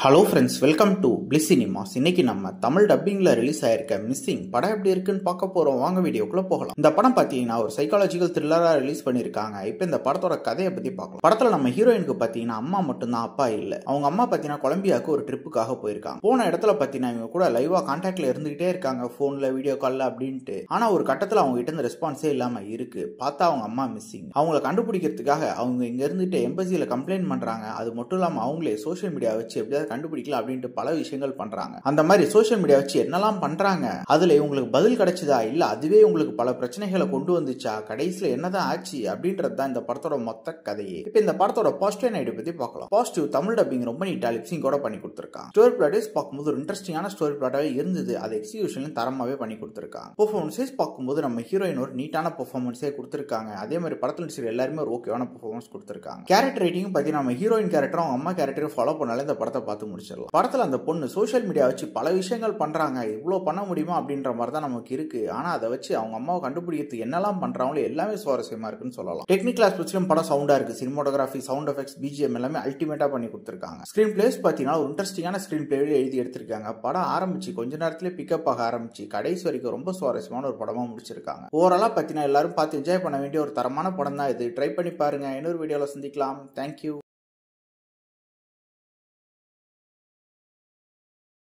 Hello friends, welcome to bliss cinemas. இன்னைக்கு நம்ம Tamil டப்பிங்ல release ஆயிருக்க மிஸ்ஸிங் படம் எப்படி இருக்குன்னு பார்க்க போறோம். வாங்க வீடியோக்குள்ள போகலாம். இந்த படம் பாத்தீங்கன்னா ஒரு சைக்காலஜிக்கல் த்ரில்லரா ரிலீஸ் பண்ணிருக்காங்க. இப்போ இந்த படத்தோட கதையை பத்தி பார்க்கலாம். படத்துல நம்ம ஹீரோயினுக்கு பாத்தீங்கன்னா அம்மா மட்டும்தான், அப்பா இல்ல. அவங்க அம்மா பாத்தீங்கன்னா கொலம்பியாவுக்கு ஒரு ட்ரிப்புக்காக போயிருக்காங்க. போன இடத்துல பாத்தீங்கன்னா இவங்க கூட லைவா கான்டாக்ட்ல இருந்துகிட்டே இருக்காங்க, போன்ல வீடியோ கால்ல அப்படின்ட்டு. ஆனா ஒரு கட்டத்துல அவங்க கிட்ட இருந்து ரெஸ்பான்ஸே இல்லாம இருக்கு. பார்த்தா அவங்க அம்மா மிஸ்ஸிங். அவங்களை கண்டுபிடிக்கிறதுக்காக அவங்க இங்க இருந்துட்டு எம்பசியில கம்ப்ளைண்ட் பண்றாங்க. அது மட்டும் இல்லாம அவங்களே சோசியல் மீடியா வச்சு எப்படியாவது கண்டுபிடிக்கலாம் அப்படின்ட்டு பல விஷயங்கள் பண்றாங்க. அந்த மாதிரி சோசியல் மீடியா வச்சு என்னெல்லாம் பண்றாங்க, அதுல உங்களுக்கு பதில் கிடைச்சதா இல்ல அதுவே உங்களுக்கு பல பிரச்சனைகளை கொண்டு வந்துச்சா, கடைசியில என்னதான் ஆச்சு அப்படின்றதுதான் இந்த படத்தோட மொத்த கதையே. இப்ப இந்த படத்தோட பாசிட்டிவ் நைட் பத்தி பார்க்கலாம். பாசிட்டிவ், தமிழ் டப்பிங் ரொம்ப நீட்டா லிப்சிங் கூட பண்ணி கொடுத்திருக்காங்க. ஸ்டோரி பிளாட் பார்க்கும்போது ஒரு இன்ட்ரெஸ்டிங்கான ஸ்டோரி பிளாட்டாவே இருந்தது. அது எக்ஸிகியூஷன் தரமாவே பண்ணி கொடுத்திருக்காங்க. பெர்ஃபார்மன்ஸ் பார்க்கும்போது நம்ம ஹீரோயின் ஒரு நீட்டான பெர்ஃபார்மன்ஸே கொடுத்திருக்காங்க. அதே மாதிரி படத்துல நடிச்ச எல்லாருமே ஒரு ஓகேவான பெர்ஃபார்மன்ஸ் கொடுத்திருக்காங்க. கேரக்டர் ரைட்டிங் பாத்தீங்கன்னா நம்ம ஹீரோயின் கேரக்டர் அவங்க அம்மா கேரக்டர் ஃபாலோ பண்ணாலே இந்த படத்தை பார்த்து முடிச்சிடலாம். படத்துல அந்த பொண்ணு சோசியல் மீடியா வச்சு பல விஷயங்கள் பண்றாங்க, இவ்வளவு பண்ண முடியுமா அப்படின்ற மாதிரி தான் நமக்கு இருக்கு. ஆனா அதை வச்சு அவங்க அம்மாவை கண்டுபிடிக்கிறது என்னெல்லாம் பண்றாங்களோ எல்லாமே சுவாரஸ்யமா இருக்குன்னு சொல்லலாம். டெக்னிக்கல் ஆஸ்பெக்ட்ஸ்லயும் படம் சவுண்டா இருக்கு. சினிமாட்டோகிராஃபி, சவுண்ட் எஃபெக்ட்ஸ், பிஜிஎம் எல்லாமே அல்டிமேட்டா பண்ணி கொடுத்திருக்காங்க. ஸ்கிரீன் பிளேஸ் பாத்தீங்கன்னா ஒரு இன்ட்ரெஸ்டிங்கான ஸ்கிரீன் பிளே எழுதி எடுத்திருக்காங்க. படம் ஆரம்பிச்சு கொஞ்ச நேரத்திலே பிக்கப் ஆக ஆரம்பிச்சு கடைசி வரைக்கும் ரொம்ப சுவாரஸ்யமான ஒரு படமா முடிச்சிருக்காங்க. ஓவராலா பாத்தீங்கன்னா எல்லாரும் பார்த்து என்ஜாய் பண்ண வேண்டிய ஒரு தரமான படம் தான் இது. ட்ரை பண்ணி பாருங்க. இன்னொரு வீடியோல சந்திக்கலாம். தேங்க்யூ.